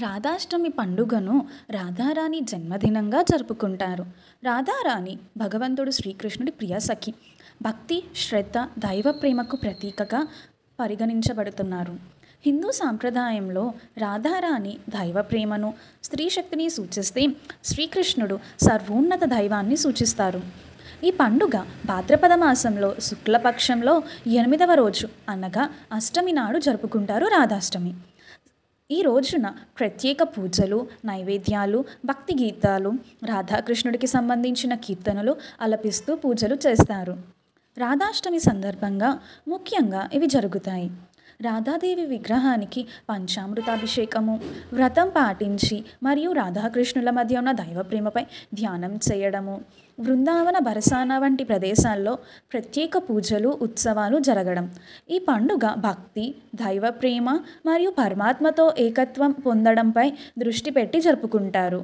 రాధాష్టమి పండుగను రాధారాణి జన్మదినంగా జరుపుకుంటారు. రాధారాణి భగవంతుడు శ్రీకృష్ణుడి ప్రియ సఖి. భక్తి, శ్రద్ధ, దైవ ప్రేమకు ప్రతీకగా పరిగణించబడుతున్నారు. హిందూ సాంప్రదాయంలో రాధారాణి దైవ ప్రేమను, స్త్రీ శక్తిని సూచిస్తే, శ్రీకృష్ణుడు సర్వోన్నత దైవాన్ని సూచిస్తారు. ఈ పండుగ భాద్రపద మాసంలో శుక్లపక్షంలో 8వ రోజు అనగా అష్టమి నాడు జరుపుకుంటారు. రాధాష్టమి ఈ రోజున ప్రత్యేక పూజలు, నైవేద్యాలు, భక్తి గీతాలు, రాధాకృష్ణుడికి సంబంధించిన కీర్తనలు ఆలపిస్తూ పూజలు చేస్తారు. రాధాష్టమి సందర్భంగా ముఖ్యంగా ఇవి జరుగుతాయి. రాధాదేవి విగ్రహానికి పంచామృతాభిషేకము, వ్రతం పాటించి మరియు రాధాకృష్ణుల మధ్య ఉన్న దైవ ప్రేమపై ధ్యానం చేయడము, బృందావన, బరసానా వంటి ప్రదేశాల్లో ప్రత్యేక పూజలు, ఉత్సవాలు జరగడం. ఈ పండుగ భక్తి, దైవ ప్రేమ మరియు పరమాత్మతో ఏకత్వం పొందడంపై దృష్టి పెట్టి జరుపుకుంటారు.